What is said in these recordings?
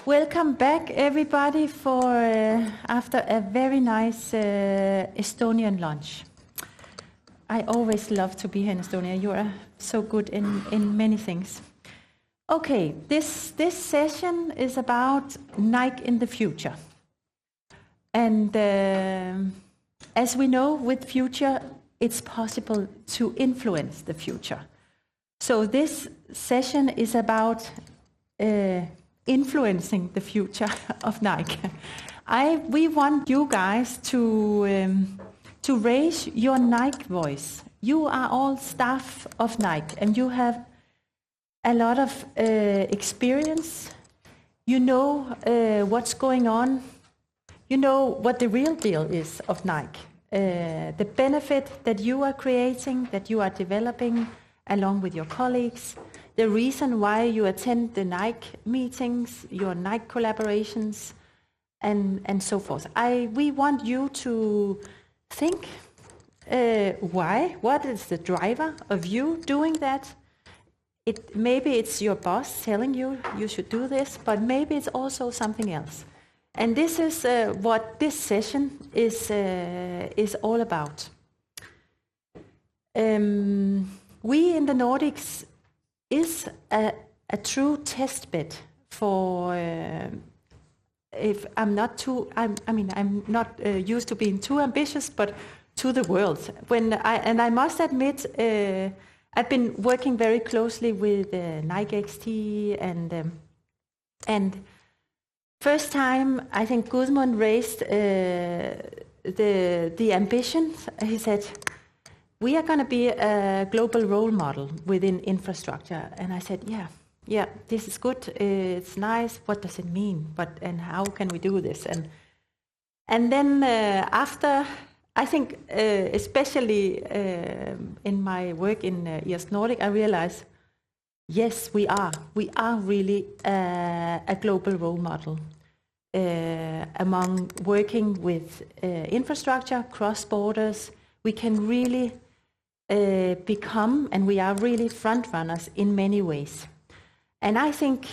Welcome back, everybody, for after a very nice Estonian lunch. I always love to be here in Estonia. You are so good in many things. Okay, this session is about NeIC in the future. And as we know, with future, it's possible to influence the future. So this session is about influencing the future of NeIC. We want you guys to raise your NeIC voice. You are all staff of NeIC, and you have a lot of experience. You know what's going on. You know what the real deal is of NeIC. The benefit that you are creating, that you are developing along with your colleagues, the reason why you attend the NeIC meetings, your NeIC collaborations, and so forth. We want you to think why, what is the driver of you doing that? Maybe it's your boss telling you you should do this, but maybe it's also something else. And this is what this session is all about. We in the Nordics is a true test bed for. If I'm not too, I'm not used to being too ambitious, but to the world. I must admit, I've been working very closely with NeIC and first time I think Gudmund raised the ambition. He said, we are going to be a global role model within infrastructure. And I said, yeah, this is good. It's nice. What does it mean? And how can we do this? And then after, I think, especially in my work in ETAIS Nordic, I realized, yes, we are. We are really a global role model among working with infrastructure, cross borders. We can really become, and we are really front runners in many ways. And I think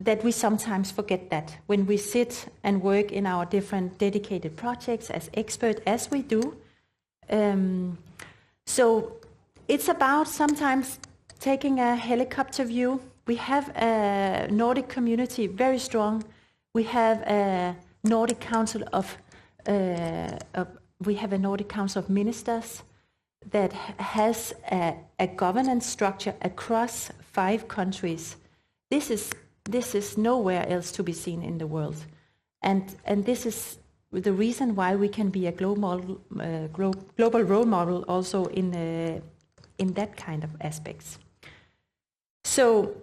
that we sometimes forget that when we sit and work in our different dedicated projects as experts, as we do. So it's about sometimes taking a helicopter view. We have a Nordic community, very strong. We have a Nordic Council of Ministers that has a governance structure across 5 countries. This is nowhere else to be seen in the world, and this is the reason why we can be a global role model also in that kind of aspects. So,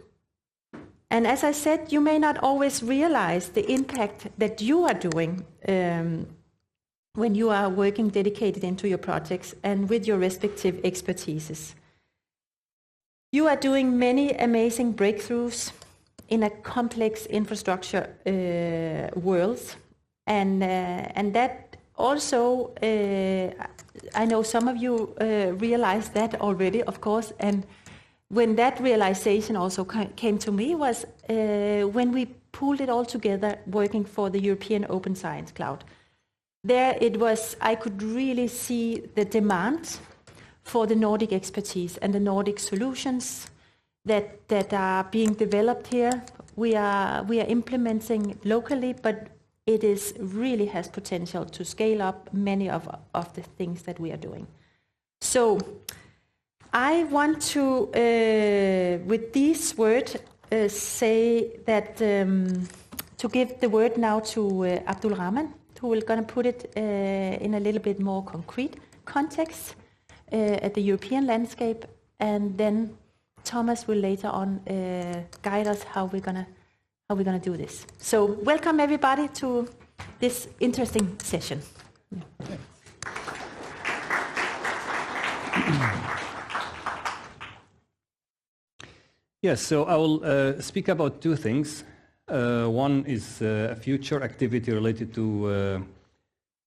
and as I said, you may not always realize the impact that you are doing when you are working dedicated into your projects and with your respective expertises. You are doing many amazing breakthroughs in a complex infrastructure world, and that also, I know some of you realize that already, of course, and when that realization also came to me was when we pulled it all together working for the European Open Science Cloud. There it was, I could really see the demand for the Nordic expertise and the Nordic solutions that are being developed here. We are implementing locally, but it really has potential to scale up many of the things that we are doing. So I want to, with these words, say that to give the word now to Abdulrahman, who will going to put it in a little bit more concrete context at the European landscape, and then Tomasz will later on guide us how we're gonna do this. So welcome everybody to this interesting session. Yes, so I will speak about 2 things. One is a future activity related to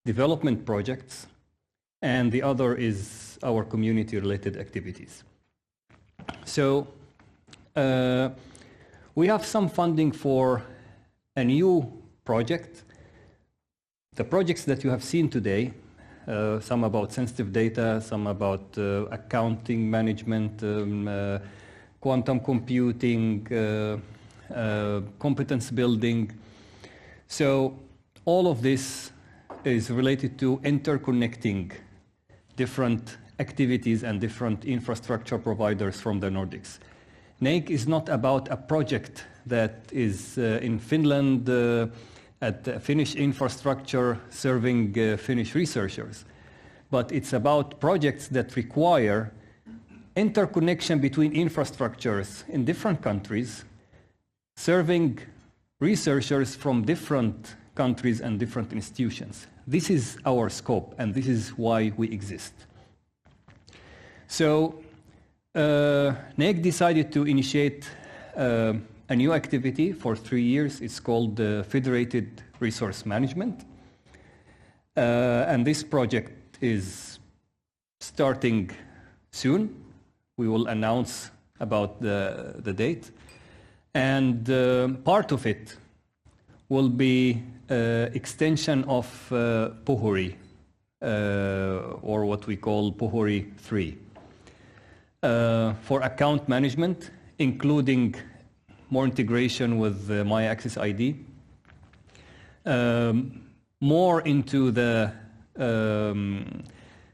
development projects, and the other is our community-related activities. So we have some funding for a new project. The projects that you have seen today, some about sensitive data, some about accounting management, quantum computing, competence building. So all of this is related to interconnecting different activities and different infrastructure providers from the Nordics. NeIC is not about a project that is in Finland at the Finnish infrastructure serving Finnish researchers, but it's about projects that require interconnection between infrastructures in different countries, serving researchers from different countries and different institutions. This is our scope, and this is why we exist. So NeIC decided to initiate a new activity for 3 years. It's called Federated Resource Management. And this project is starting soon. We will announce about the date. And part of it will be extension of Pohjois, or what we call Pohjois 3, for account management, including more integration with My Access ID, more into the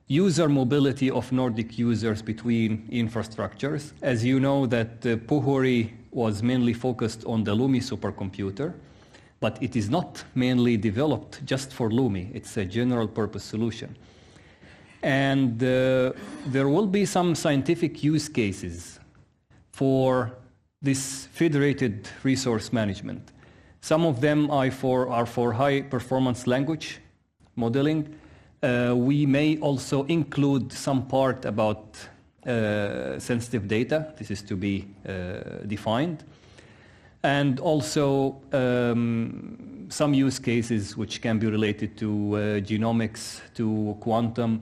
user mobility of Nordic users between infrastructures. As you know, that Pohjois was mainly focused on the Lumi supercomputer, but it is not mainly developed just for Lumi. It's a general purpose solution. And there will be some scientific use cases for this federated resource management. Some of them are for high performance language modeling. We may also include some part about sensitive data. This is to be defined. And also some use cases which can be related to genomics, to quantum.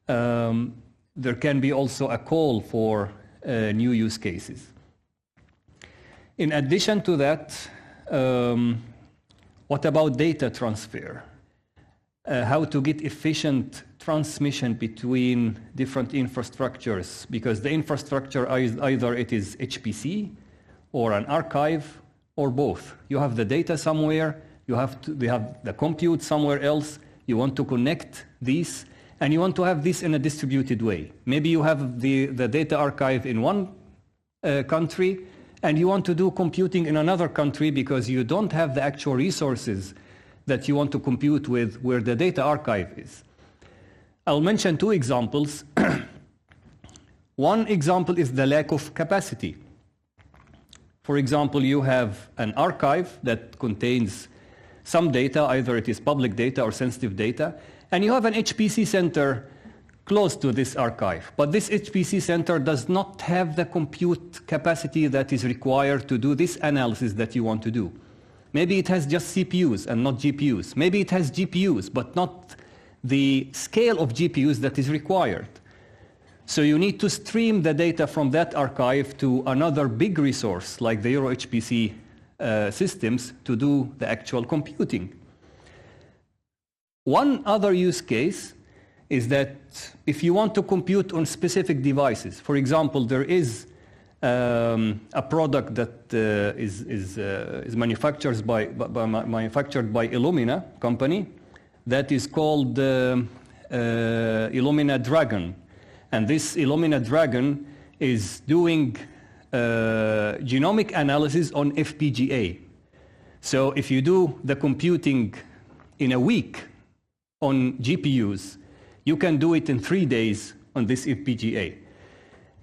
There can be also a call for new use cases. In addition to that, what about data transfer? How to get efficient transmission between different infrastructures, because the infrastructure either it is HPC or an archive or both. You have the data somewhere, you have the compute somewhere else, you want to connect these, and you want to have this in a distributed way. Maybe you have the data archive in one country, and you want to do computing in another country because you don't have the actual resources that you want to compute with where the data archive is. I'll mention 2 examples. One example is the lack of capacity. For example, you have an archive that contains some data, either it is public data or sensitive data, and you have an HPC center close to this archive. But this HPC center does not have the compute capacity that is required to do this analysis that you want to do. Maybe it has just CPUs and not GPUs. Maybe it has GPUs, but not the scale of GPUs that is required. So you need to stream the data from that archive to another big resource, like the Euro HPC systems, to do the actual computing. One other use case is that if you want to compute on specific devices, for example, there is a product that is manufactured by Illumina company that is called Illumina Dragon. And this Illumina Dragon is doing genomic analysis on FPGA. So if you do the computing in a week on GPUs, you can do it in 3 days on this FPGA.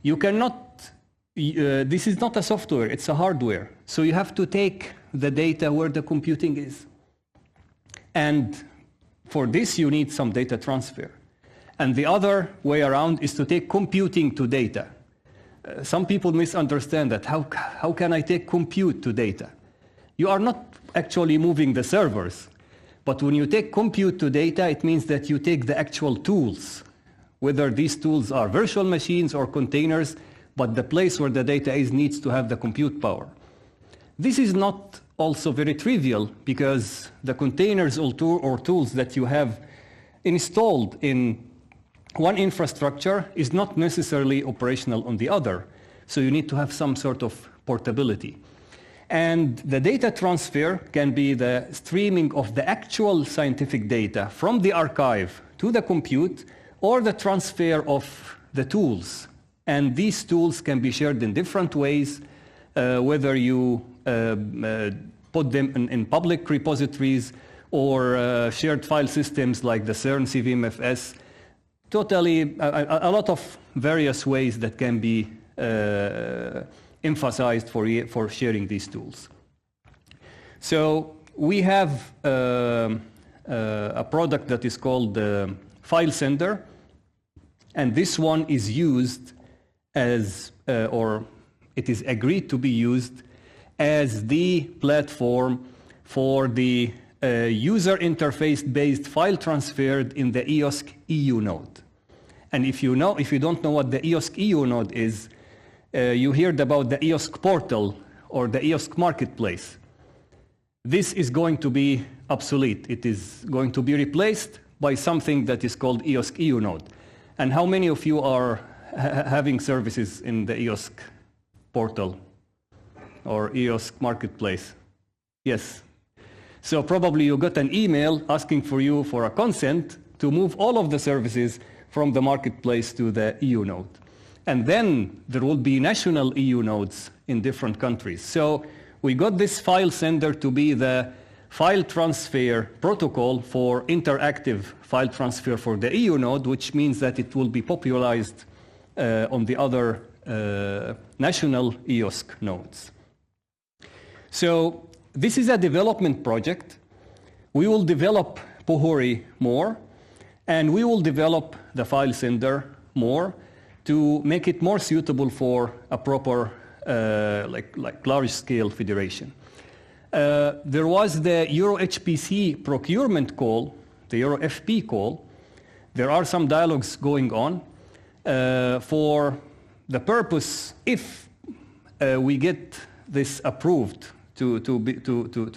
You cannot, this is not a software, it's a hardware. So you have to take the data where the computing is. And for this, you need some data transfer. And the other way around is to take computing to data. Some people misunderstand that. How can I take compute to data? You are not actually moving the servers. But when you take compute to data, it means that you take the actual tools, whether these tools are virtual machines or containers, but the place where the data is needs to have the compute power. This is not also very trivial because the containers or tools that you have installed in one infrastructure is not necessarily operational on the other. So you need to have some sort of portability. And the data transfer can be the streaming of the actual scientific data from the archive to the compute, or the transfer of the tools. And these tools can be shared in different ways, whether you put them in public repositories or shared file systems like the CERN CVMFS. Totally a lot of various ways that can be emphasized for sharing these tools. So we have a product that is called the File Sender, and this one is used as, or it is agreed to be used as the platform for the user interface-based file transferred in the EOSC EU node. And if you don't know what the EOSC EU node is, you heard about the EOSC portal or the EOSC marketplace. This is going to be obsolete. It is going to be replaced by something that is called EOSC EU node. And how many of you are having services in the EOSC portal or EOSC marketplace? Yes. So probably you got an email asking for you for a consent to move all of the services from the marketplace to the EU node. And then there will be national EU nodes in different countries. So we got this file sender to be the file transfer protocol for interactive file transfer for the EU node, which means that it will be popularized on the other national EOSC nodes. So this is a development project. We will develop Pohori more, and we will develop the file sender more to make it more suitable for a proper like large-scale federation. There was the Euro HPC procurement call, the Euro FP call. There are some dialogues going on for the purpose, if we get this approved to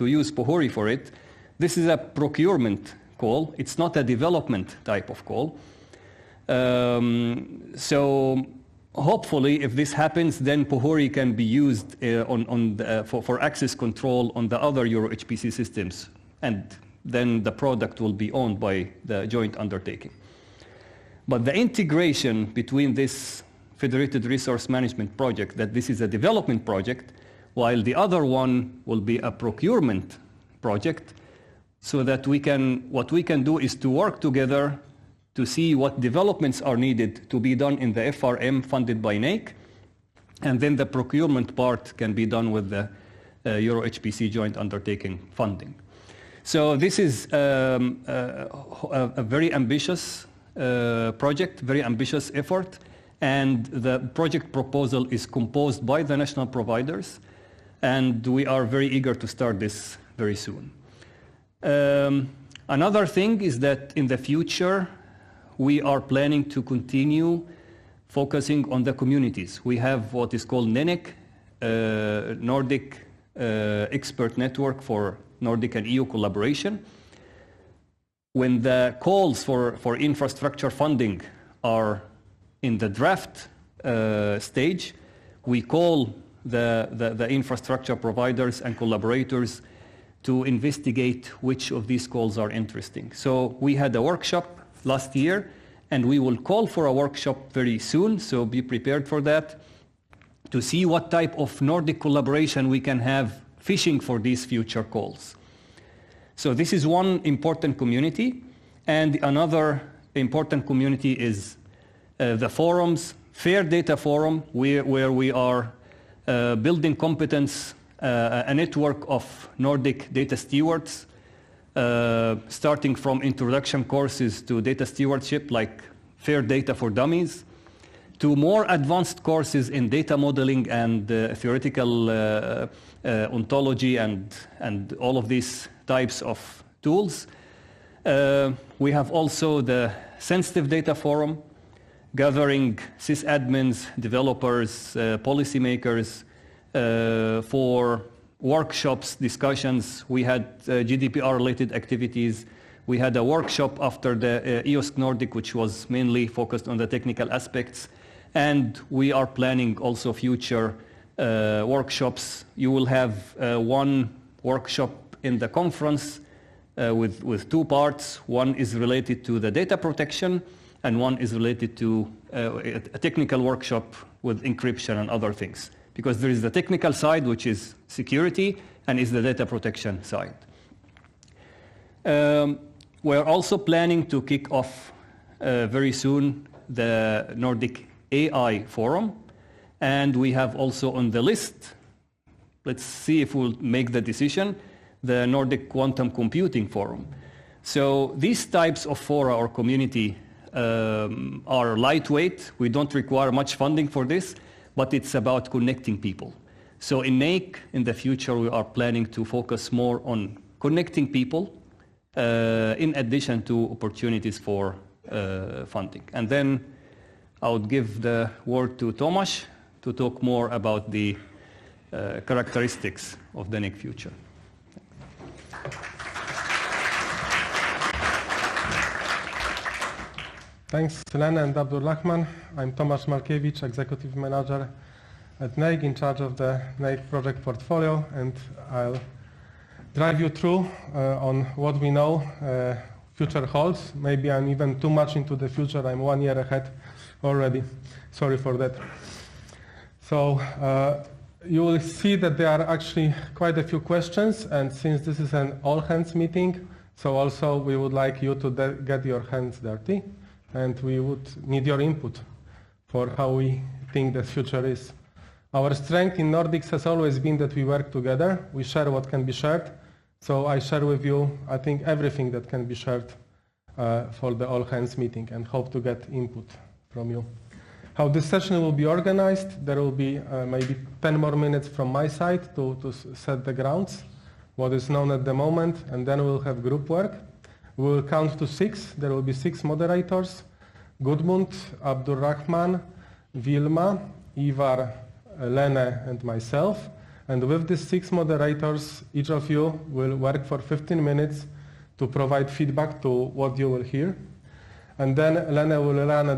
use Pohori for it. This is a procurement call. It's not a development type of call. So hopefully, if this happens, then Pohori can be used for access control on the other Euro HPC systems, and then the product will be owned by the joint undertaking. But the integration between this federated resource management project, that this is a development project, while the other one will be a procurement project, so that what we can do is to work together to see what developments are needed to be done in the FRM funded by NeIC, and then the procurement part can be done with the Euro HPC joint undertaking funding. So this is a very ambitious project, very ambitious effort, and the project proposal is composed by the national providers, and we are very eager to start this very soon. Another thing is that in the future, we are planning to continue focusing on the communities. We have what is called NENEC, Nordic Expert Network for Nordic and EU collaboration. When the calls for infrastructure funding are in the draft stage, we call the infrastructure providers and collaborators to investigate which of these calls are interesting. So we had a workshop last year, and we will call for a workshop very soon, so be prepared for that, to see what type of Nordic collaboration we can have fishing for these future calls. So this is one important community, and another important community is the forums, Fair Data Forum, where we are building competence, a network of Nordic data stewards, starting from introduction courses to data stewardship, like Fair Data for Dummies, to more advanced courses in data modeling and theoretical ontology and all of these types of tools. We have also the Sensitive Data Forum, gathering sysadmins, developers, policymakers for workshops, discussions. We had GDPR-related activities. We had a workshop after the EOSC Nordic, which was mainly focused on the technical aspects. And we are planning also future workshops. You will have one workshop in the conference with two parts. One is related to the data protection, and one is related to a technical workshop with encryption and other things. Because there is the technical side, which is security, and is the data protection side. We're also planning to kick off very soon the Nordic AI Forum, and we have also on the list, let's see if we'll make the decision, the Nordic Quantum Computing Forum. So these types of fora or community are lightweight. We don't require much funding for this, but it's about connecting people. So in NeIC, in the future, we are planning to focus more on connecting people in addition to opportunities for funding. And then I would give the word to Tomasz to talk more about the characteristics of the NeIC future. Thanks, Lene and Abdulrahman. I'm Tomasz Malkiewicz, Executive Manager at NeIC, in charge of the NeIC project portfolio, and I'll drive you through on what we know future holds. Maybe I'm even too much into the future. I'm 1 year ahead already. Sorry for that. So you will see that there are actually quite a few questions, and since this is an all-hands meeting, so also we would like you to get your hands dirty, and we would need your input for how we think the future is. Our strength in Nordics has always been that we work together. We share what can be shared. So I share with you, I think, everything that can be shared for the all-hands meeting, and hope to get input from you. How this session will be organized, there will be maybe 10 more minutes from my side to set the grounds, what is known at the moment, and then we'll have group work. We will count to 6. There will be 6 moderators: Gudmund, Abdulrahman, Vilma, Ivar, Lene, and myself. And with these 6 moderators, each of you will work for 15 minutes to provide feedback to what you will hear. And then Lene will run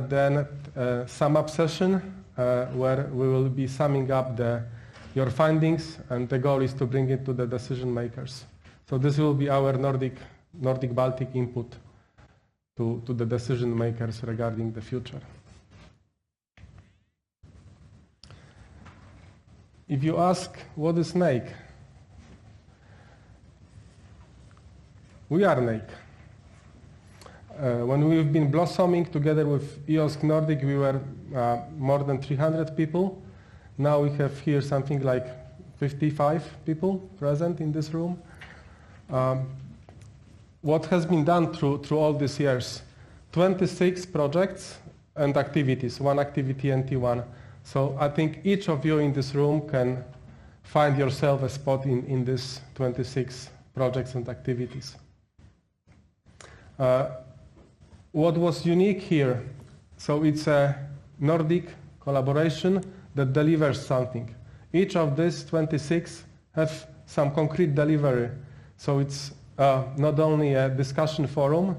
a sum-up session where we will be summing up your findings, and the goal is to bring it to the decision makers. So this will be our Nordic-Baltic input to the decision makers regarding the future. If you ask, what is NeIC? We are NeIC. When we've been blossoming together with EOSC Nordic, we were more than 300 people. Now we have here something like 55 people present in this room. What has been done through all these years? 26 projects and activities, 1 activity NT1. So I think each of you in this room can find yourself a spot in these 26 projects and activities. What was unique here, so it's a Nordic collaboration that delivers something. Each of these 26 have some concrete delivery. So it's not only a discussion forum,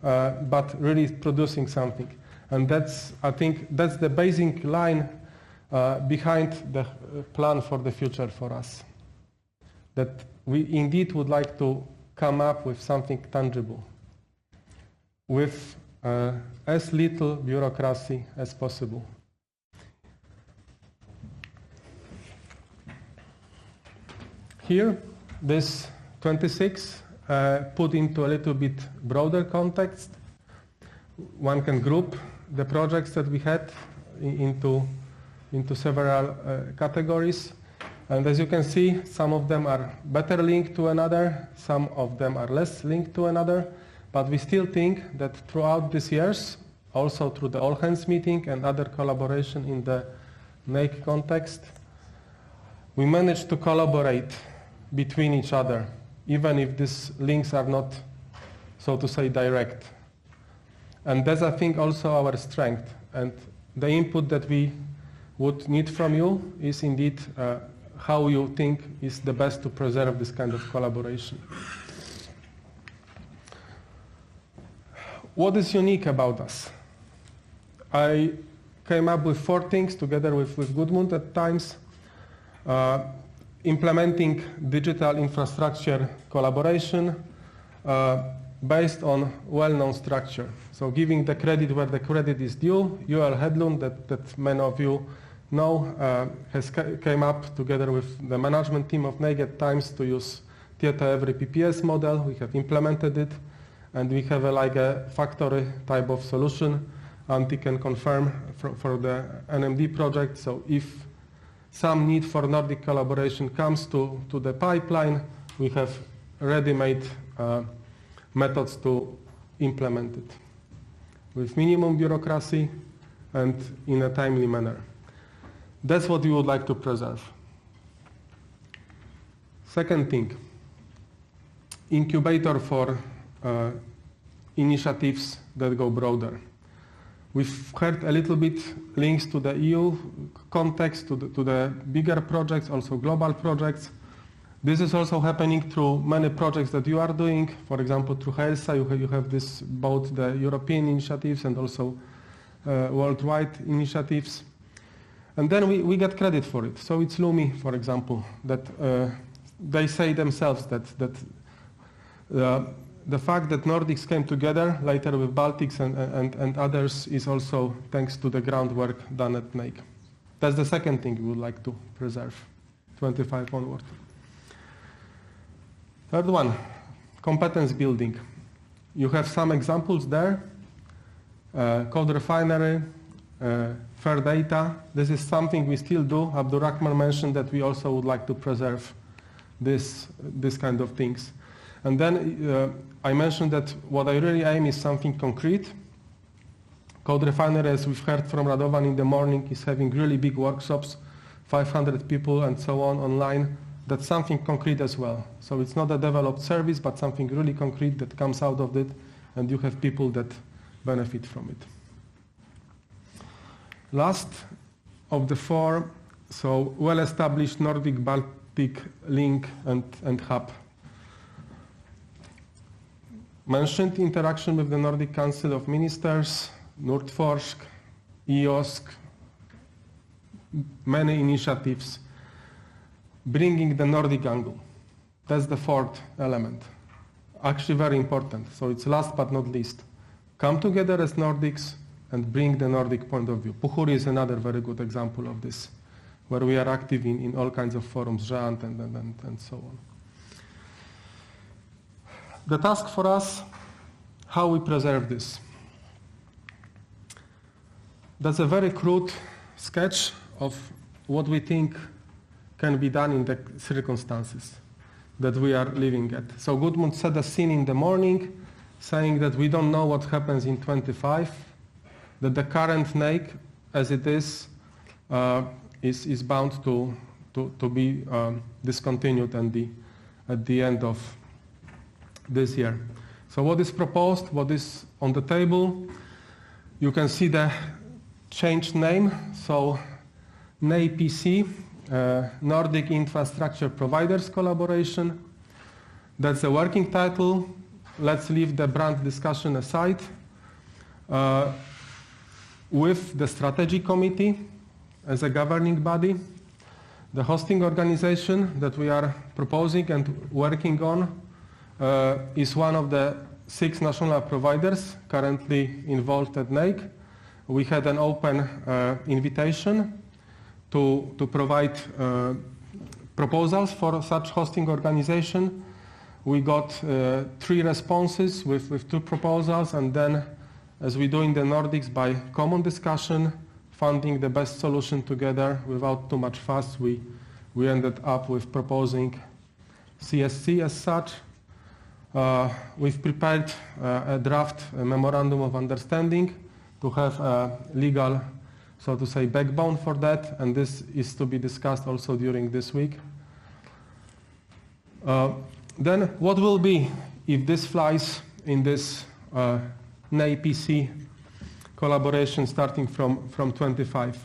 but really producing something. And I think that's the basic line behind the plan for the future for us. That we indeed would like to come up with something tangible, with as little bureaucracy as possible. Here, this 26 put into a little bit broader context. One can group the projects that we had into several categories. And as you can see, some of them are better linked to another, some of them are less linked to another. But we still think that throughout these years, also through the all-hands meeting and other collaboration in the NeIC context, we managed to collaborate between each other, even if these links are not, so to say, direct. And that's, I think, also our strength. And the input that we would need from you is indeed how you think is the best to preserve this kind of collaboration. What is unique about us? I came up with 4 things together with Gudmund at times. Implementing digital infrastructure collaboration based on well-known structure. So giving the credit where the credit is due. Joel Hedlund, that many of you know, came up together with the management team of NeIC at times to use Tieto Every PPS model. We have implemented it, and we have like a factory type of solution. Antti can confirm for the NMD project. So if some need for Nordic collaboration comes to the pipeline, we have ready-made methods to implement it with minimum bureaucracy and in a timely manner. That's what we would like to preserve. Second thing, incubator for initiatives that go broader. We've heard a little bit links to the EU context, to the bigger projects, also global projects. This is also happening through many projects that you are doing. For example, through HELSA, you have this, both the European initiatives and also worldwide initiatives. And then we get credit for it. So it's Lumi, for example, that they say themselves that the fact that Nordics came together later with Baltics and others is also thanks to the groundwork done at NeIC. That's the second thing we would like to preserve, 25 onward. Third one, competence building. You have some examples there. Code refinery, fair data. This is something we still do. Abdulrahman mentioned that we also would like to preserve this kind of things. And then I mentioned that what I really aim is something concrete. Code refinery, as we've heard from Radovan in the morning, is having really big workshops, 500 people and so on online. That's something concrete as well. So it's not a developed service, but something really concrete that comes out of it, and you have people that benefit from it. Last of the 4, so well-established Nordic-Baltic link and hub. Mentioned interaction with the Nordic Council of Ministers, Nordforsk, EOSC, many initiatives, bringing the Nordic angle. That's the 4th element. Actually very important. So it's last but not least. Come together as Nordics and bring the Nordic point of view. Puhuri is another very good example of this, where we are active in all kinds of forums, Żant and so on. The task for us, how we preserve this. That's a very crude sketch of what we think can be done in the circumstances that we are living at. So Gudmund set a scene in the morning, saying that we don't know what happens in 25, that the current NeIC, as it is bound to be discontinued at the end of this year. So what is proposed, what is on the table, you can see the changed name. So NeIPC, Nordic Infrastructure Providers Collaboration. That's the working title. Let's leave the brand discussion aside. With the strategy committee as a governing body, the hosting organization that we are proposing and working on is one of the 6 national providers currently involved at NeIC. We had an open invitation to provide proposals for such hosting organization. We got 3 responses with 2 proposals, and then, as we do in the Nordics, by common discussion, finding the best solution together without too much fuss, we ended up with proposing CSC as such. We've prepared a draft memorandum of understanding to have a legal, so to say, backbone for that, and this is to be discussed also during this week. Then what will be if this flies in this NeIPC collaboration starting from 25?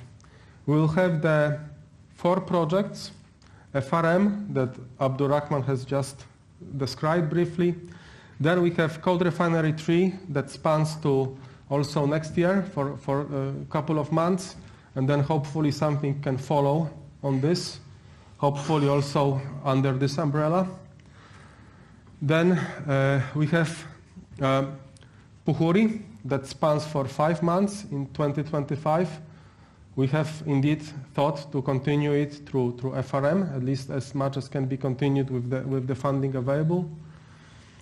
We will have the 4 projects FRM that Abdulrahman has just described briefly. Then we have Cold Refinery 3 that spans to also next year for a couple of months, and then hopefully something can follow on this, hopefully also under this umbrella. Then we have Puhuri that spans for 5 months in 2025. We have indeed thought to continue it through FRM, at least as much as can be continued with the funding available.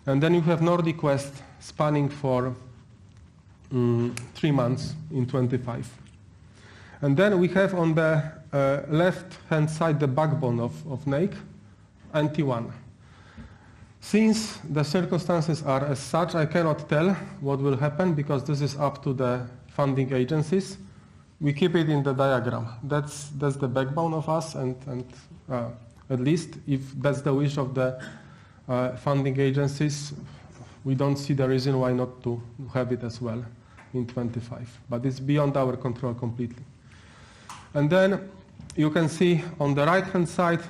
And then you have Nordic West spanning for 3 months in 25. And then we have on the left-hand side the backbone of NeIC, NT1. Since the circumstances are as such, I cannot tell what will happen because this is up to the funding agencies. We keep it in the diagram. That's the backbone of us, and at least if that's the wish of the funding agencies, we don't see the reason why not to have it as well in 25. But it's beyond our control completely. And then you can see on the right-hand side,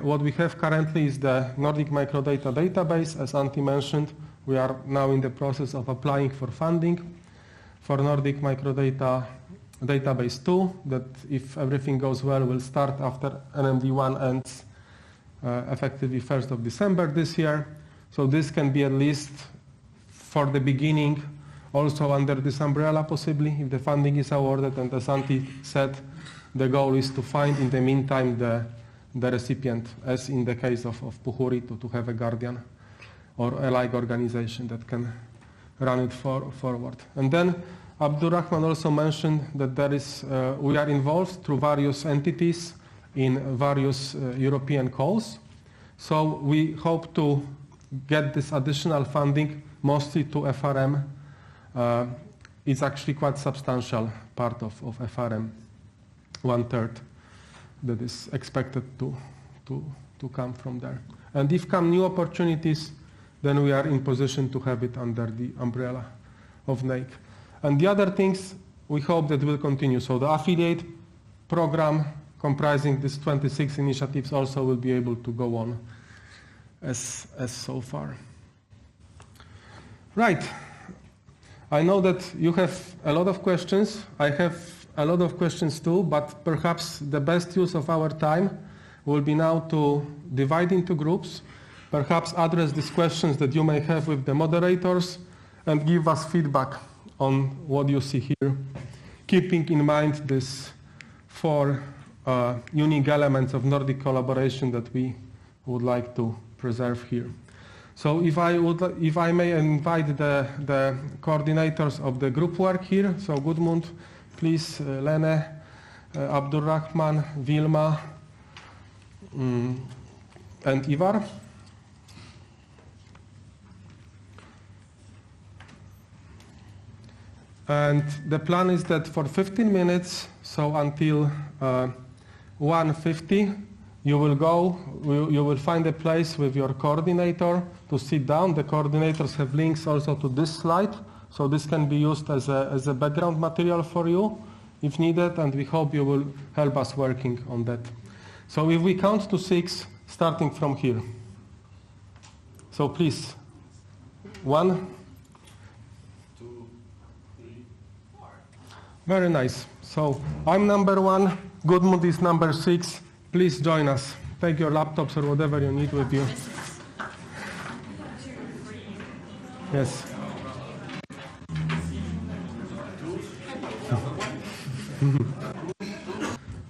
what we have currently is the Nordic Microdata database. As Antti mentioned, we are now in the process of applying for funding for Nordic Microdata Database 2, that if everything goes well will start after NMD1 ends effectively 1st of December this year. So this can be at least for the beginning also under this umbrella possibly if the funding is awarded, and as Antti said, the goal is to find in the meantime the recipient, as in the case of Puhuri, to have a guardian or a like organization that can run it forward. And then Abdulrahman also mentioned that there is, we are involved through various entities in various European calls. So we hope to get this additional funding mostly to FRM. It's actually quite substantial part of FRM, 1/3 that is expected to come from there. And if come new opportunities, then we are in position to have it under the umbrella of NeIC. And the other things we hope that will continue. So the affiliate program comprising these 26 initiatives also will be able to go on as so far. Right. I know that you have a lot of questions. I have a lot of questions too, but perhaps the best use of our time will be now to divide into groups, perhaps address these questions that you may have with the moderators, and give us feedback on what you see here, keeping in mind these 4 unique elements of Nordic collaboration that we would like to preserve here. So if I may invite the coordinators of the group work here, so Gudmund, please, Lene, Abdulrahman, Vilma, and Ivar. And the plan is that for 15 minutes, so until 1:50, you will find a place with your coordinator to sit down. The coordinators have links also to this slide, so this can be used as a background material for you if needed, and we hope you will help us working on that. So if we count to 6, starting from here. So please, 1, 2, 3, 4. Very nice. So I'm number 1, Gudmund is number 6. Please join us. Take your laptops or whatever you need with you. Yes.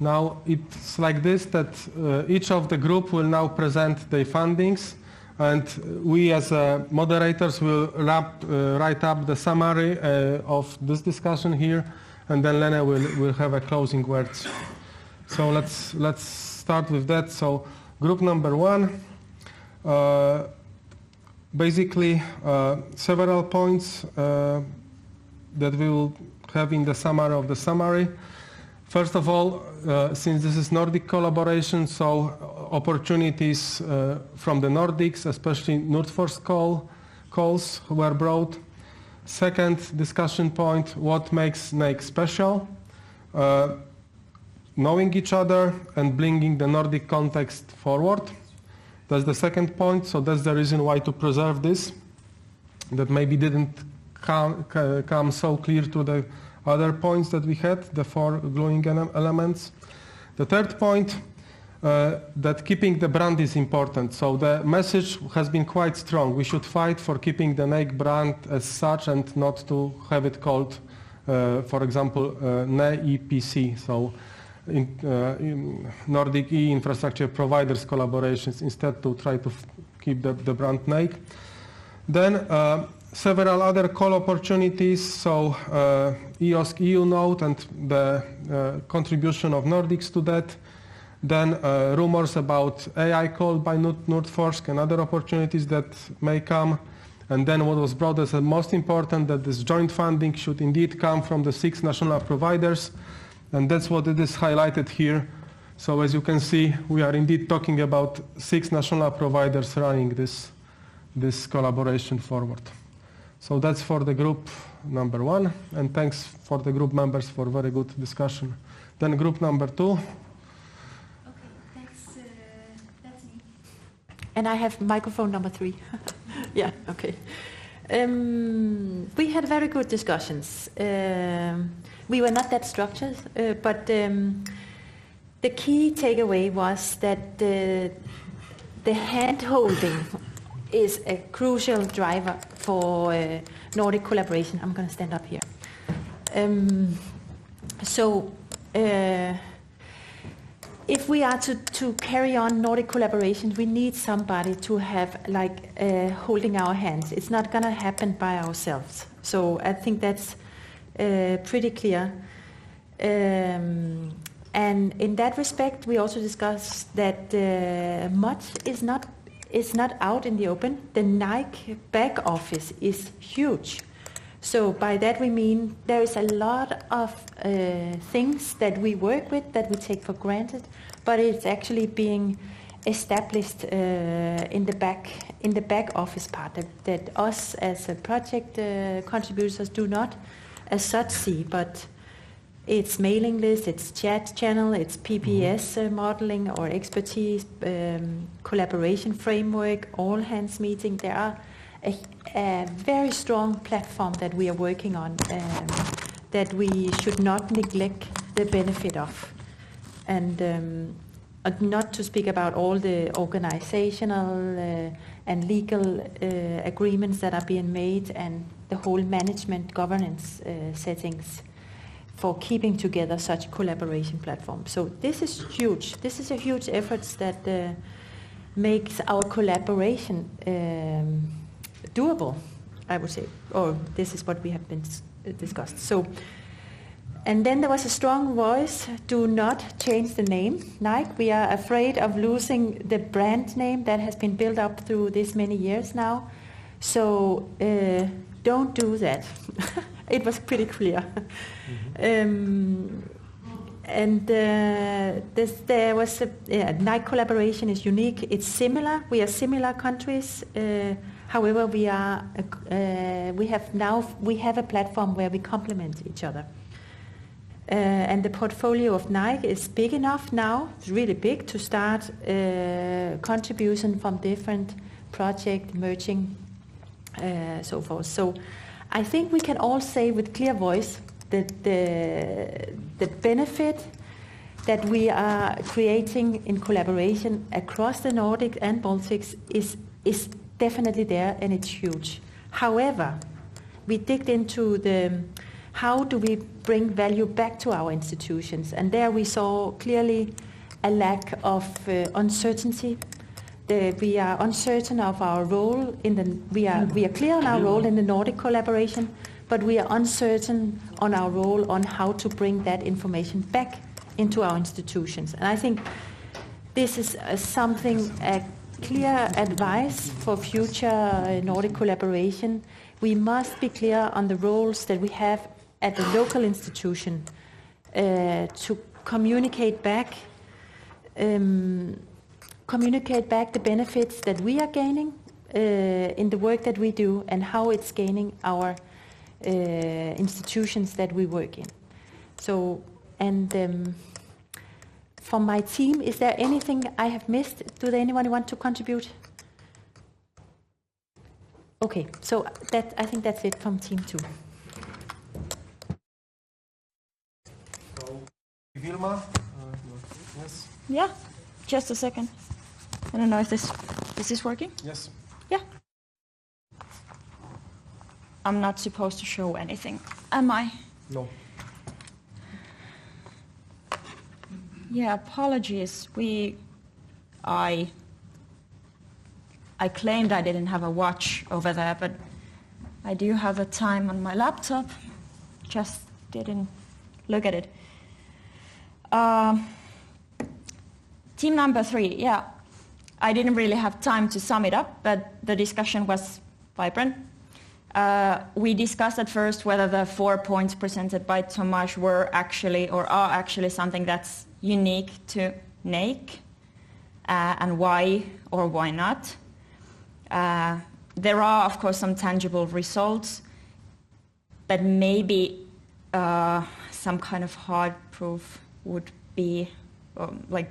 Now it's like this, that each of the group will now present their fundings, and we as moderators will write up the summary of this discussion here, and then Lene will have a closing words. So let's start with that. So group number 1, basically several points that we will have in the summary of the summary. First of all, since this is Nordic collaboration, so opportunities from the Nordics, especially Nordforsk calls were brought. Second discussion point, what makes NeIC special? knowing each other and bringing the Nordic context forward. That's the second point, so that's the reason why to preserve this, that maybe didn't come so clear to the other points that we had, the four gluing elements. The third point, that keeping the brand is important. So the message has been quite strong. We should fight for keeping the NeIC brand as such and not to have it called, for example, NeIPC, so in Nordic e-infrastructure providers collaborations, instead to try to keep the brand NeIC. Then several other call opportunities, so EOSC EU node and the contribution of Nordics to that. Then rumors about AI call by Nordforsk and other opportunities that may come. And then what was brought as the most important, that this joint funding should indeed come from the 6 national providers. And that's what it is highlighted here. So as you can see, we are indeed talking about 6 national providers running this collaboration forward. So that's for the group number 1. And thanks for the group members for very good discussion. Then group number 2. And I have microphone number 3. Yeah, okay. We had very good discussions. We were not that structured, but the key takeaway was that the hand-holding is a crucial driver for Nordic collaboration. I'm going to stand up here. If we are to carry on Nordic collaboration, we need somebody to have holding our hands. It's not going to happen by ourselves. So I think that's pretty clear. And in that respect, we also discussed that much is not out in the open. The NeIC back office is huge. So by that we mean there is a lot of things that we work with that we take for granted, but it's actually being established in the back office part that us as a project contributors do not as such see, but it's mailing list, it's chat channel, it's PPS modeling or expertise, collaboration framework, all hands meeting. There are a very strong platform that we are working on that we should not neglect the benefit of. And not to speak about all the organizational and legal agreements that are being made and the whole management governance settings for keeping together such collaboration platforms. So this is huge. This is a huge effort that makes our collaboration doable, I would say, or this is what we have been discussed. So, and then there was a strong voice, do not change the name, NeIC. We are afraid of losing the brand name that has been built up through this many years now. So don't do that. It was pretty clear. There was NeIC collaboration is unique. It's similar. We are similar countries. However, we have a platform where we complement each other. And the portfolio of NeIC is big enough now. It's really big to start contribution from different projects, merging, so forth. So I think we can all say with clear voice that the benefit that we are creating in collaboration across the Nordic and Baltics is definitely there, and it's huge. However, we digged into how do we bring value back to our institutions, and there we saw clearly a lack of uncertainty. We are uncertain of our role we are clear on our role in the Nordic collaboration, but we are uncertain on our role on how to bring that information back into our institutions. And I think this is a clear advice for future Nordic collaboration. We must be clear on the roles that we have at the local institution to communicate back the benefits that we are gaining in the work that we do and how it's gaining our institutions that we work in. So, and from my team. Is there anything I have missed? Do there anyone want to contribute? Okay, so I think that's it from team 2. So, Vilma, yes? Yeah, just a second. I don't know if this is working. Yes. Yeah. I'm not supposed to show anything, am I? No. Yeah, apologies. I claimed I didn't have a watch over there, but I do have the time on my laptop. Just didn't look at it. Team number 3, yeah. I didn't really have time to sum it up, but the discussion was vibrant. We discussed at first whether the 4 points presented by Tomasz were actually or are actually something that's unique to NeIC, and why or why not. There are, of course, some tangible results, but maybe some kind of hard proof would be like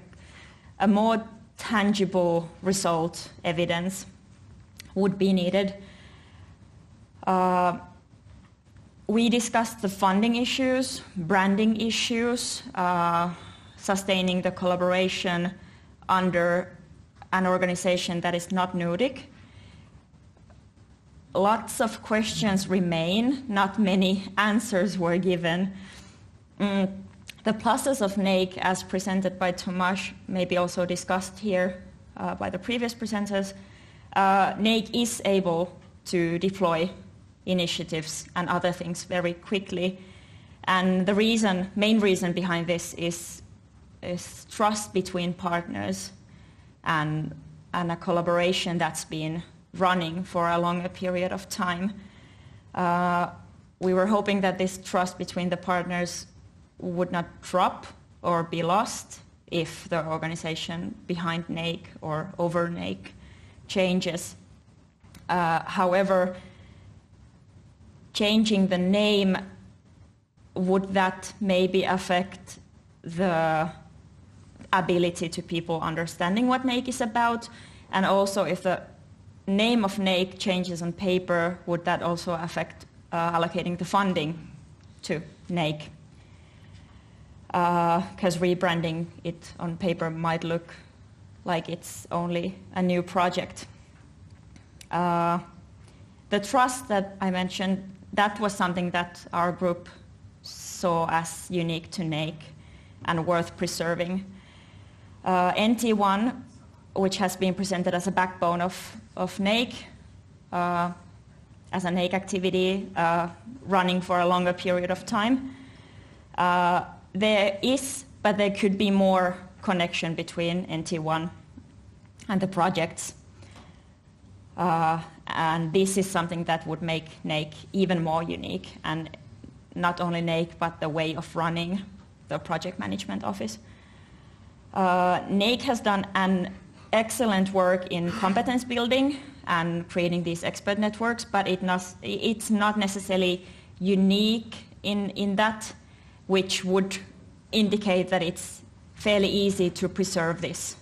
a more tangible result, evidence, would be needed. We discussed the funding issues, branding issues, sustaining the collaboration under an organization that is not Nordic. Lots of questions remain, not many answers were given. The pluses of NeIC, as presented by Tomasz, maybe also discussed here by the previous presenters. NeIC is able to deploy initiatives and other things very quickly. And the main reason behind this is trust between partners and a collaboration that's been running for a longer period of time. We were hoping that this trust between the partners would not drop or be lost if the organization behind NeIC or over NeIC changes. However, changing the name, would that maybe affect the ability to people understanding what NeIC is about? And also, if the name of NeIC changes on paper, would that also affect allocating the funding to NeIC? Because rebranding it on paper might look like it's only a new project. The trust that I mentioned, that was something that our group saw as unique to NeIC and worth preserving. NT1, which has been presented as a backbone of NeIC, as a NeIC activity running for a longer period of time. There is, but there could be more connection between NT1 and the projects. And this is something that would make NeIC even more unique, and not only NeIC, but the way of running the project management office. NeIC has done an excellent work in competence building and creating these expert networks, but it's not necessarily unique in that, which would indicate that it's fairly easy to preserve this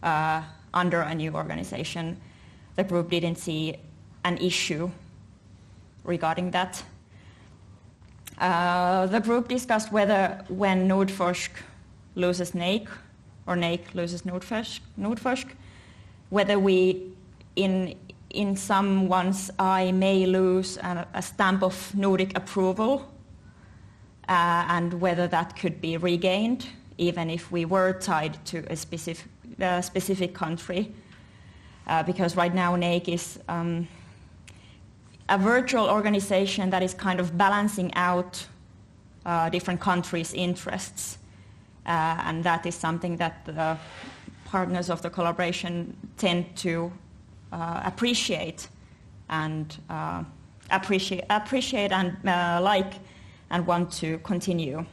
under a new organization. The group didn't see an issue regarding that. The group discussed whether when Nordforsk loses NeIC or NeIC loses Nordforsk, whether we in someone's eye may lose a stamp of Nordic approval, and whether that could be regained even if we were tied to a specific country. Because right now NeIC is a virtual organization that is kind of balancing out different countries' interests. And that is something that the partners of the collaboration tend to appreciate and like and want to continue.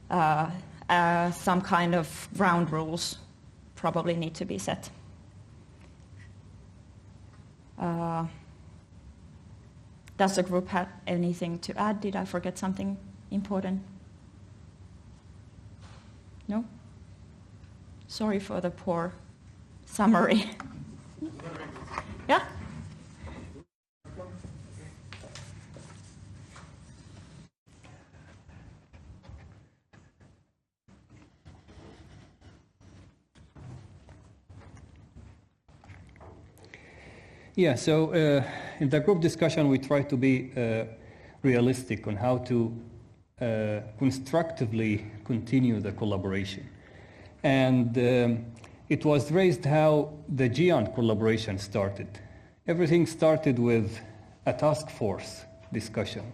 Some kind of ground rules probably need to be set. Does the group have anything to add? Did I forget something important? No? Sorry for the poor summary. Yeah? Yeah, so in the group discussion, we try to be realistic on how to constructively continue the collaboration. And it was raised how the GEON collaboration started. Everything started with a task force discussion,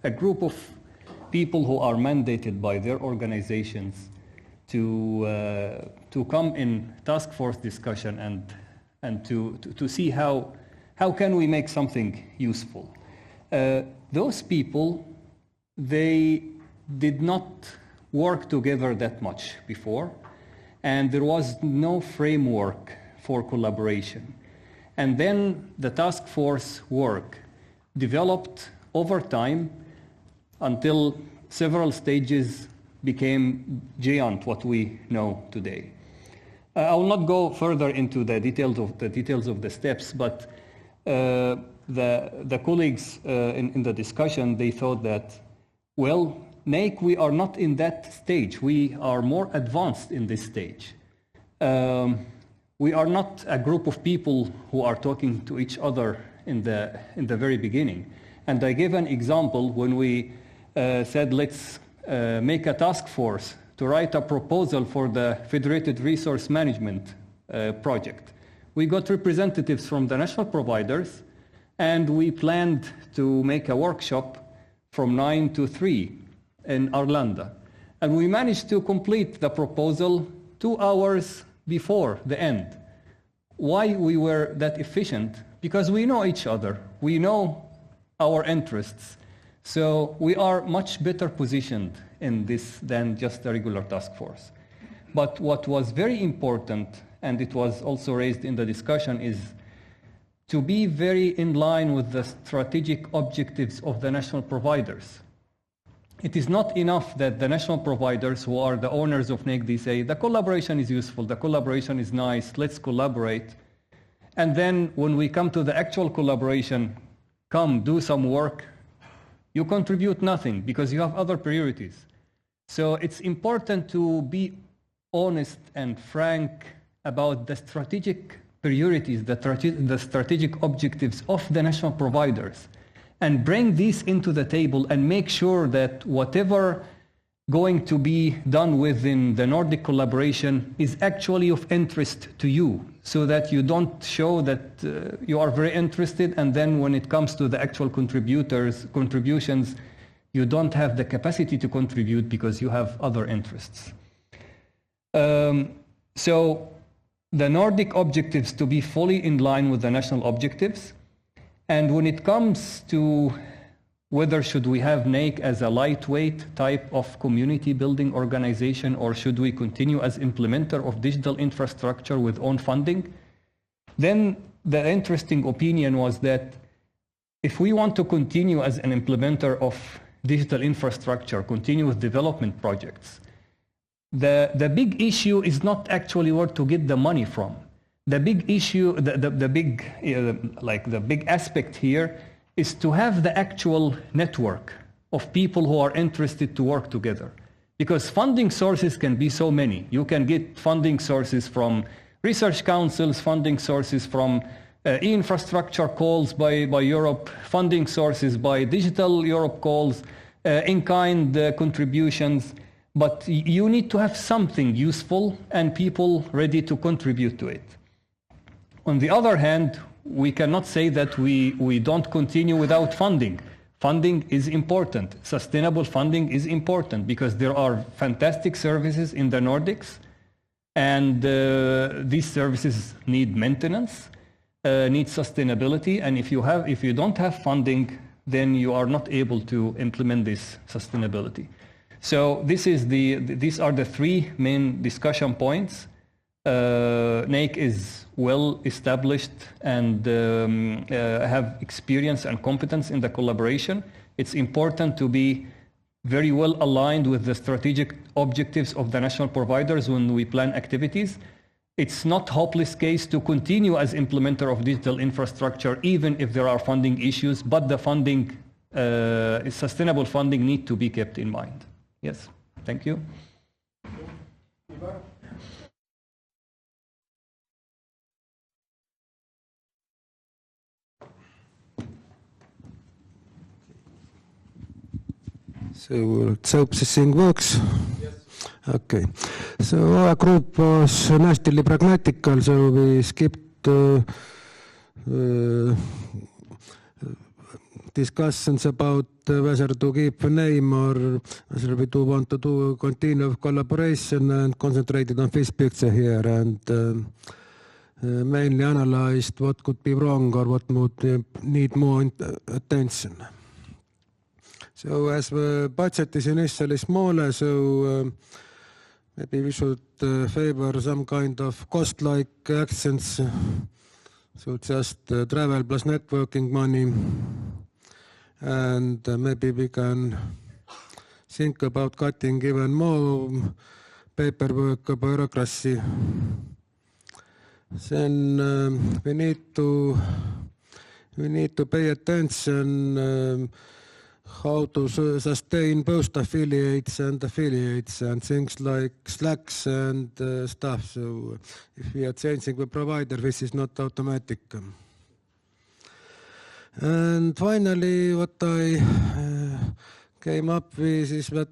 a group of people who are mandated by their organizations to come in task force discussion and to see how can we make something useful. Those people, they did not work together that much before, and there was no framework for collaboration. And then the task force work developed over time until several stages became GEON, what we know today. I will not go further into the details of the steps, but the colleagues in the discussion, they thought that, well, NeIC, we are not in that stage. We are more advanced in this stage. We are not a group of people who are talking to each other in the very beginning. And I gave an example when we said, let's make a task force to write a proposal for the Federated Resource Management project. We got representatives from the national providers, and we planned to make a workshop from 9 to 3 in Arlanda. And we managed to complete the proposal 2 hours before the end. Why we were that efficient? Because we know each other. We know our interests. So we are much better positioned in this than just a regular task force. But what was very important, and it was also raised in the discussion, is to be very in line with the strategic objectives of the national providers. It is not enough that the national providers, who are the owners of NeIC, they say, the collaboration is useful, the collaboration is nice, let's collaborate. And then when we come to the actual collaboration, come do some work, you contribute nothing because you have other priorities. So it's important to be honest and frank about the strategic priorities, the strategic objectives of the national providers, and bring these into the table and make sure that whatever going to be done within the Nordic collaboration is actually of interest to you, so that you don't show that you are very interested, and then when it comes to the actual contributions, you don't have the capacity to contribute because you have other interests. So the Nordic objectives to be fully in line with the national objectives. And when it comes to whether should we have NeIC as a lightweight type of community building organization, or should we continue as implementer of digital infrastructure with own funding, then the interesting opinion was that if we want to continue as an implementer of digital infrastructure, continue with development projects, the big issue is not actually where to get the money from. The big issue, the big aspect here is to have the actual network of people who are interested to work together. Because funding sources can be so many. You can get funding sources from research councils, funding sources from e-infrastructure calls by Europe, funding sources by Digital Europe calls, in-kind contributions. But you need to have something useful and people ready to contribute to it. On the other hand, we cannot say that we don't continue without funding. Funding is important. Sustainable funding is important because there are fantastic services in the Nordics, and these services need maintenance, need sustainability, and if you don't have funding, then you are not able to implement this sustainability. So these are the three main discussion points. NeIC is well established and have experience and competence in the collaboration. It's important to be very well aligned with the strategic objectives of the national providers when we plan activities. It's not hopeless case to continue as implementer of digital infrastructure, even if there are funding issues, but the funding, sustainable funding need to be kept in mind. Yes, thank you. Ivar? So let's hope this thing works. Yes. Okay. So our group was nationally pragmatical, so we skipped discussions about whether to keep the name or whether we do want to do continue collaboration, and concentrated on this picture here, and mainly analyzed what could be wrong or what would need more attention. So as the budget is initially smaller, so maybe we should favor some kind of cost-like actions. So just travel plus networking money, and maybe we can think about cutting even more paperwork or bureaucracy. Then we need to pay attention how to sustain both affiliates and things like Slacks and stuff. So if we are changing the provider, this is not automatic. And finally, what I came up with is that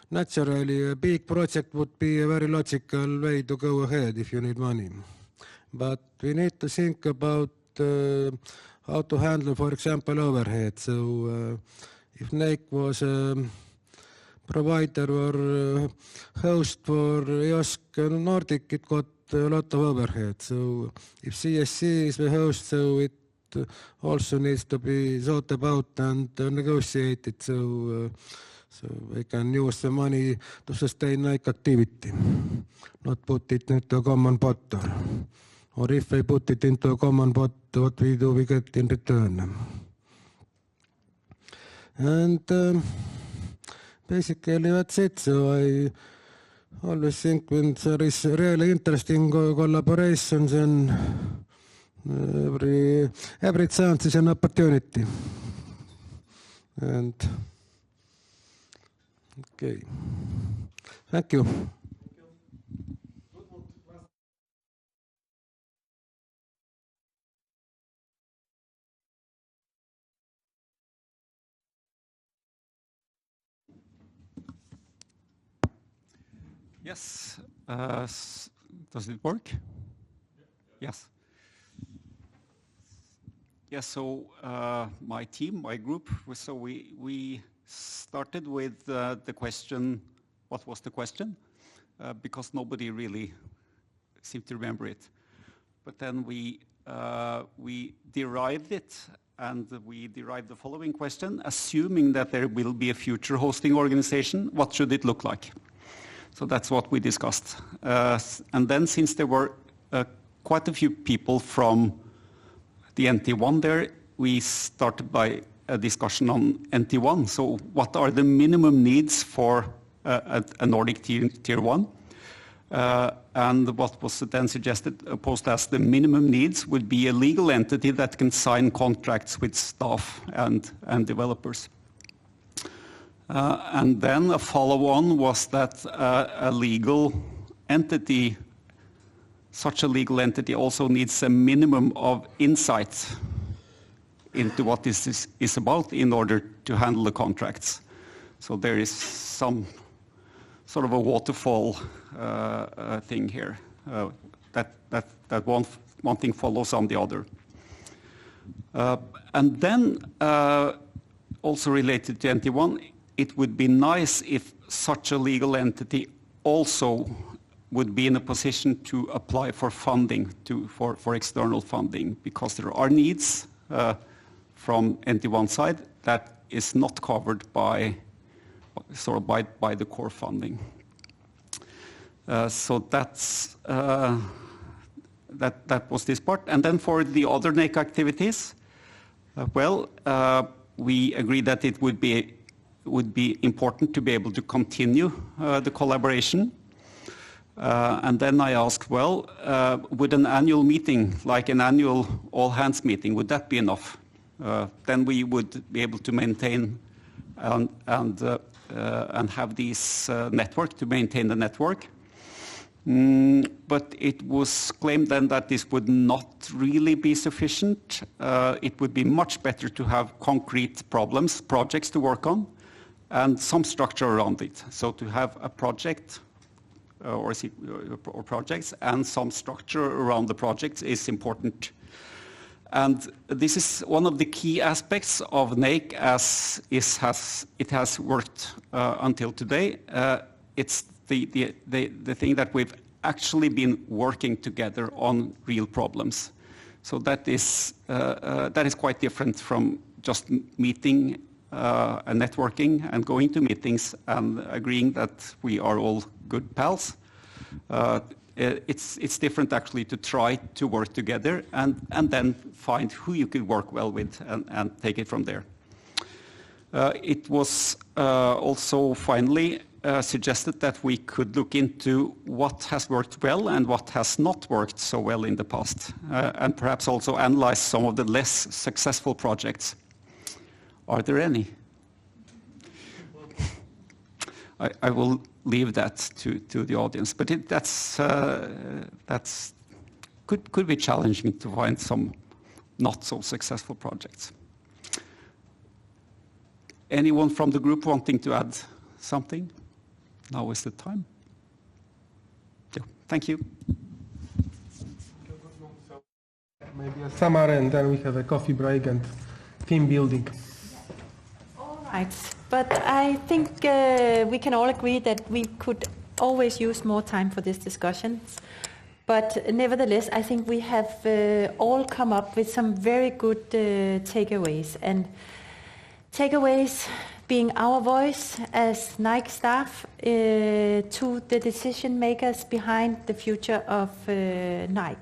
naturally a big project would be a very logical way to go ahead if you need money. But we need to think about how to handle, for example, overhead. So if NeIC was a provider or host for EOSC Nordic, it got a lot of overhead. So if CSC is the host, so it also needs to be thought about and negotiated, so they can use the money to sustain NeIC activity, not put it into a common pot. Or if they put it into a common pot, what we do, we get in return. And basically that's it. So I always think when there is really interesting collaborations, and every chance is an opportunity. And okay, thank you. Yes. Does it work? Yes. Yes. So my team, my group, so we started with the question. What was the question? Because nobody really seemed to remember it. But then we derived it, and we derived the following question: assuming that there will be a future hosting organization, what should it look like? So that's what we discussed. And then since there were quite a few people from the NT1 there, we started by a discussion on NT1. So what are the minimum needs for a Nordic tier 1? And what was then suggested, posed as the minimum needs, would be a legal entity that can sign contracts with staff and developers. And then a follow-on was that a legal entity, such a legal entity also needs a minimum of insight into what this is about in order to handle the contracts. So there is some sort of a waterfall thing here, that one thing follows on the other. And then also related to NT1, it would be nice if such a legal entity also would be in a position to apply for funding, for external funding, because there are needs from NT1 side that is not covered by the core funding. So that's that was this part. And then for the other NeIC activities, we agreed that it would be would be important to be able to continue the collaboration. And then I asked, well, would an annual meeting, like an annual all-hands meeting, would that be enough? Then we would be able to maintain and have this network, to maintain the network. But it was claimed then that this would not really be sufficient. It would be much better to have concrete projects to work on, and some structure around it. So to have a project or projects and some structure around the projects is important. And this is one of the key aspects of NeIC as it has worked until today. It's the thing that we've actually been working together on real problems. So that is quite different from just meeting and networking and going to meetings and agreeing that we are all good pals. It's different actually to try to work together and then find who you could work well with and take it from there. It was also finally suggested that we could look into what has worked well and what has not worked so well in the past, and perhaps also analyze some of the less successful projects. Are there any? I will leave that to the audience, but that's could be challenging to find some not so successful projects. Anyone from the group wanting to add something? Now is the time. Yeah, thank you. Maybe a summary, and then we have a coffee break and team building. All right, but I think we can all agree that we could always use more time for this discussion. But nevertheless, I think we have all come up with some very good takeaways. And takeaways being our voice as NeIC staff to the decision makers behind the future of NeIC.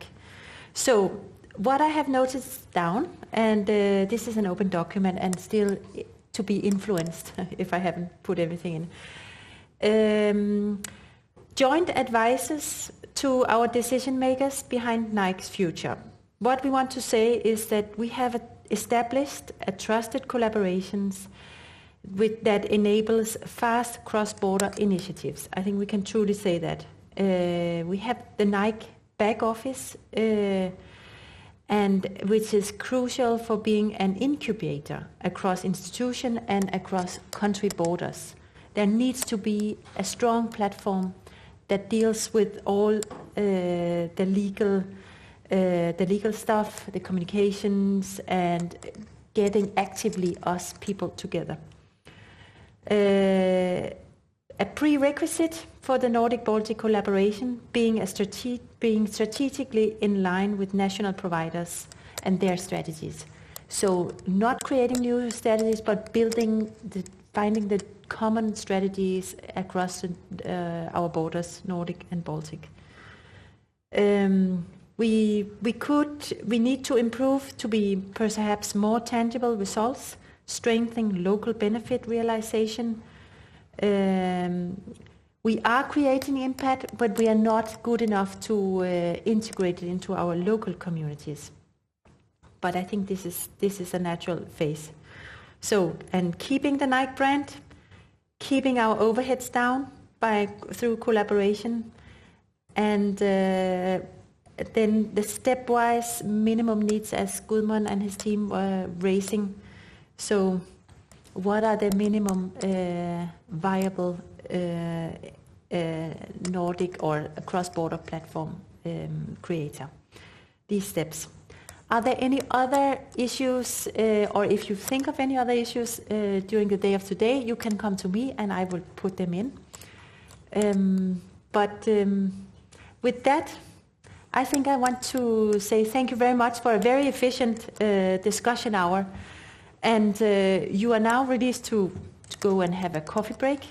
So what I have noticed down, and this is an open document and still to be influenced if I haven't put everything in. Joint advices to our decision makers behind NeIC's future. What we want to say is that we have established a trusted collaborations that enables fast cross-border initiatives. I think we can truly say that. We have the NeIC back office, and which is crucial for being an incubator across institution and across country borders. There needs to be a strong platform that deals with all the legal stuff, the communications, and getting actively us people together. A prerequisite for the Nordic-Baltic collaboration being strategically in line with national providers and their strategies. So not creating new strategies, but finding the common strategies across our borders, Nordic and Baltic. We need to improve to be perhaps more tangible results, strengthening local benefit realization. We are creating impact, but we are not good enough to integrate it into our local communities. But I think this is a natural phase. So, and keeping the NeIC brand, keeping our overheads down through collaboration, and then the stepwise minimum needs as Gudmund and his team were raising. So what are the minimum viable Nordic or cross-border platform creator? These steps. Are there any other issues, or if you think of any other issues during the day of today, you can come to me and I will put them in. But with that, I think I want to say thank you very much for a very efficient discussion hour. And you are now released to go and have a coffee break.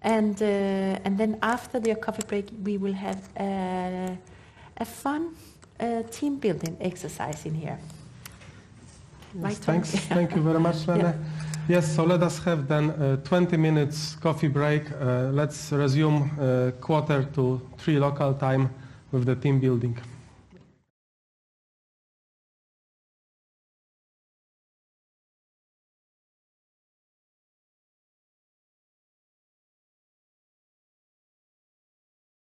And then after the coffee break, we will have a fun team building exercise in here. Yes, thanks. Thank you very much, Lene. Yeah. Yes, so let us have then 20 minutes coffee break. Let's resume 2:45 local time with the team building.